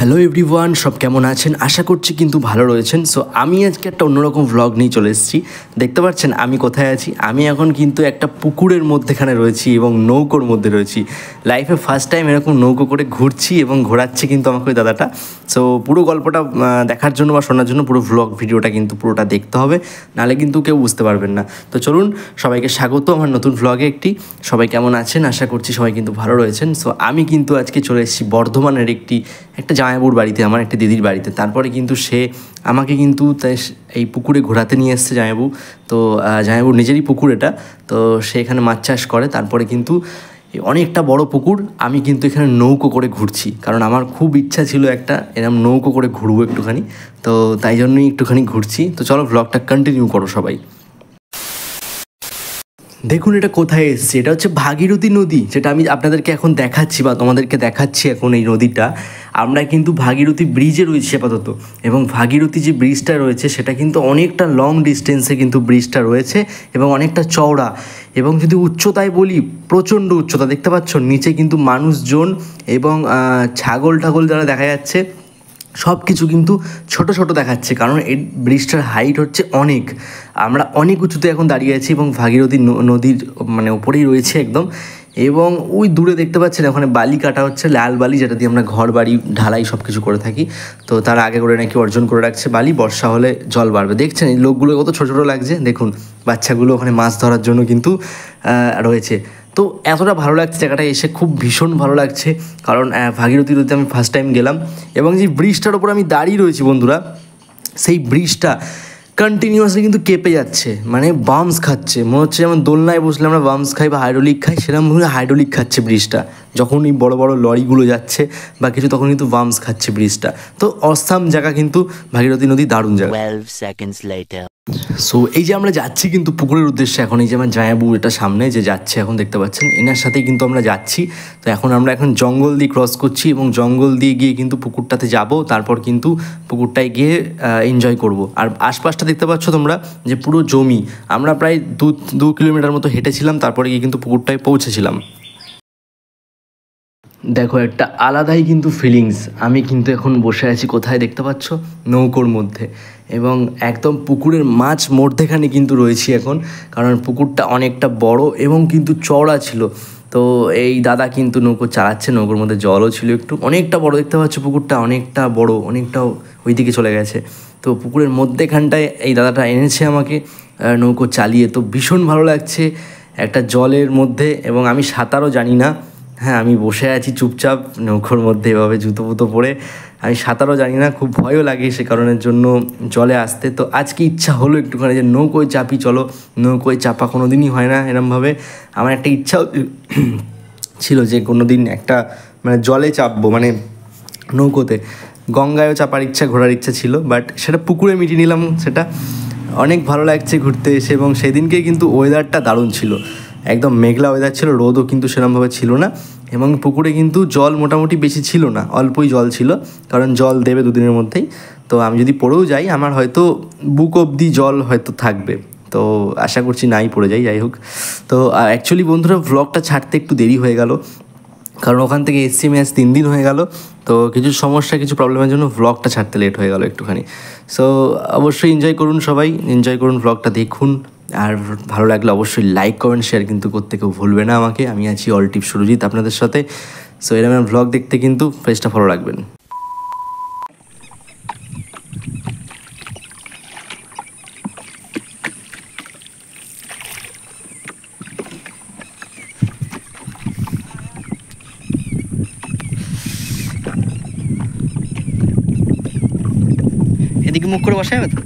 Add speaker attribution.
Speaker 1: Hello everyone, সব কেমন আছেন? আশা করছি কিন্তু ভালো রয়েছেন। সো আমি আজকে একটা অন্যরকম ভ্লগ নিয়ে চলে এসেছি। দেখতে পাচ্ছেন আমি কোথায় আছি। আমি এখন কিন্তু একটা পুকুরের মধ্যেখানে রয়েছি এবং নৌকোর মধ্যে রয়েছি। লাইফে ফার্স্ট টাইম এরকম নৌকো করে ঘুরছি এবং ঘোরাচ্ছে কিন্তু আমাকে ওই দাদাটা। সো পুরো গল্পটা দেখার জন্য বা শোনার জন্য পুরো ভ্লগ ভিডিওটা কিন্তু পুরোটা দেখতে হবে, নাহলে কিন্তু কেউ বুঝতে পারবেন না। তো চলুন, সবাইকে স্বাগত আমার নতুন ভ্লগে একটি। সবাই কেমন আছেন? আশা করছি সবাই কিন্তু ভালো রয়েছেন। সো আমি কিন্তু আজকে চলে এসেছি বর্ধমানের একটা জামাইবাবুর বাড়িতে, আমার একটা দিদির বাড়িতে। তারপরে কিন্তু সে আমাকে কিন্তু এই পুকুরে ঘোরাতে নিয়ে এসছে জামাইবাবু। তো জামাইবাবুর নিজেরই পুকুর এটা। তো সে এখানে মাছ চাষ করে। তারপরে কিন্তু অনেকটা বড় পুকুর, আমি কিন্তু এখানে নৌকো করে ঘুরছি, কারণ আমার খুব ইচ্ছা ছিল একটা এরকম নৌকো করে ঘুরবো একটুখানি। তো তাই জন্যই একটুখানি ঘুরছি। তো চলো ভ্লগটা কন্টিনিউ করো সবাই। দেখুন এটা কোথায় এসছে, এটা হচ্ছে ভাগীরথী নদী, যেটা আমি আপনাদেরকে এখন দেখাচ্ছি বা তোমাদেরকে দেখাচ্ছি এখন এই নদীটা। আমরা কিন্তু ভাগীরথী ব্রিজে রয়েছি আপাতত, এবং ভাগীরথী যে ব্রিজটা রয়েছে সেটা কিন্তু অনেকটা লং ডিস্টেন্সে কিন্তু ব্রিজটা রয়েছে এবং অনেকটা চওড়া। এবং যদি উচ্চতায় বলি, প্রচণ্ড উচ্চতা। দেখতে পাচ্ছ নিচে কিন্তু মানুষজন এবং ছাগল যারা দেখা যাচ্ছে, সব কিছু কিন্তু ছোট ছোট দেখাচ্ছে, কারণ এই ব্রিজটার হাইট হচ্ছে অনেক। আমরা অনেক উঁচুতে এখন দাঁড়িয়ে আছি এবং ভাগীরথী নদীর ওপরেই রয়েছে একদম। এবং ওই দূরে দেখতে পাচ্ছেন ওখানে বালি কাটা হচ্ছে, লাল বালি, যেটা দিয়ে আমরা ঘর বাড়ি ঢালাই সব কিছু করে থাকি। তো তার আগে করে নাকি অর্জন করে রাখছে বালি, বর্ষা হলে জল বাড়বে। দেখছেন এই লোকগুলো কত ছোটো ছোটো লাগছে, দেখুন বাচ্চাগুলো ওখানে মাছ ধরার জন্য কিন্তু রয়েছে। তো এতটা ভালো লাগছে জায়গাটায় এসে, খুব ভীষণ ভালো লাগছে। কারণ ভাগীরথী নদীতে আমি ফার্স্ট টাইম গেলাম, এবং যে ব্রিজটার ওপর আমি দাঁড়িয়ে রয়েছি বন্ধুরা, সেই ব্রিজটা কন্টিনিউয়াসলি কিন্তু কেঁপে যাচ্ছে, মানে বাম্পস খাচ্ছে। মনে হচ্ছে যেমন দোলনায় বসলে আমরা বাম্পস খাই বা হাইড্রোলিক খাই, সেরকমভাবে হাইড্রোলিক খাচ্ছে ব্রিজটা। যখন এই বড় বড় লরিগুলো যাচ্ছে বা কিছু, তখন কিন্তু বাম্পস খাচ্ছে ব্রিজটা। তো অসাম জায়গা কিন্তু ভাগীরথী নদী, দারুণ জায়গা।
Speaker 2: 12 seconds later.
Speaker 1: সো এই যে আমরা যাচ্ছি কিন্তু পুকুরের উদ্দেশ্যে এখন, এই যে আমার জামাইবাবু এটা সামনে যে যাচ্ছে এখন দেখতে পাচ্ছেন, এনার সাথেই কিন্তু আমরা যাচ্ছি। তো আমরা এখন জঙ্গল দিয়ে ক্রস করছি এবং জঙ্গল দিয়ে গিয়ে কিন্তু পুকুরটাতে যাব। তারপর কিন্তু পুকুরটায় গিয়ে এনজয় করব। আর আশপাশটা দেখতে পাচ্ছ তোমরা যে পুরো জমি। আমরা প্রায় 2 কিলোমিটার মতো হেঁটেছিলাম, তারপরে গিয়ে কিন্তু পুকুরটায় পৌঁছেছিলাম। দেখো একটা আলাদাই কিন্তু ফিলিংস। আমি কিন্তু এখন বসে আছি কোথায় দেখতে পাচ্ছ, নৌকোর মধ্যে, এবং একদম পুকুরের মাঝ মধ্যেখানে কিন্তু রয়েছি এখন, কারণ পুকুরটা অনেকটা বড় এবং কিন্তু চওড়া ছিল। তো এই দাদা কিন্তু নৌকো চালাচ্ছে, নৌকোর মধ্যে জলও ছিল একটু, অনেকটা বড় দেখতে পাচ্ছ পুকুরটা, অনেকটা বড়, অনেকটা ওইদিকে চলে গেছে। তো পুকুরের মধ্যেখানটায় এই দাদাটা এনেছে আমাকে নৌকো চালিয়ে। তো ভীষণ ভালো লাগছে একটা জলের মধ্যে, এবং আমি সাঁতারও জানি না। হ্যাঁ, আমি বসে আছি চুপচাপ নৌকোর মধ্যে এভাবে জুতো ফুতো পরে। আমি সাঁতারও জানি না, খুব ভয়ও লাগে সে কারণের জন্য জলে আসতে। তো আজকে ইচ্ছা হলো একটুখানি যে নৌকোয় চাপি, চলো। নৌকোয় চাপা কোনো দিনই হয় না এরমভাবে। আমার একটা ইচ্ছাও ছিল যে কোনো দিন একটা জলে চাপবো, নৌকোতে। গঙ্গায়ও চাপার ইচ্ছা, ঘোরার ইচ্ছা ছিল, বাট সেটা পুকুরে মিটিয়ে নিলাম। সেটা অনেক ভালো লাগছে ঘুরতে এসে, এবং সেদিনকে কিন্তু ওয়েদারটা দারুণ ছিল, একদম মেঘলা ওয়েদার ছিল, রোদও কিন্তু সেরকমভাবে ছিল না। এবং পুকুরে কিন্তু জল মোটামুটি বেশি ছিল না, অল্পই জল ছিল, কারণ জল দেবে 2 দিনের মধ্যেই। তো আমি যদি পড়েও যাই, আমার হয়তো বুক অবধি জল হয়তো থাকবে। তো আশা করছি নাই পড়ে যাই, যাই হোক। তো অ্যাকচুয়ালি বন্ধুরা ভ্লগটা ছাড়তে একটু দেরি হয়ে গেল, কারণ ওখান থেকে এসছি আমি আজ 3 দিন হয়ে গেল। তো কিছু সমস্যা, কিছু প্রবলেমের জন্য ভ্লগটা ছাড়তে লেট হয়ে গেল একটুখানি। সো অবশ্যই এনজয় করুন, সবাই এনজয় করুন, ভ্লগটা দেখুন। আর ভালো লাগলে অবশ্যই লাইক কমেন্ট শেয়ার কিন্তু করতে কেউ ভুলবে না আমাকে। আমি আছি অল টিপ সুরজিৎ আপনাদের সাথে। সো এরকম ভ্লগ দেখতে কিন্তু পেজটা ফলো রাখবেন। এদিকে মুখ করে বসে যাবে তো।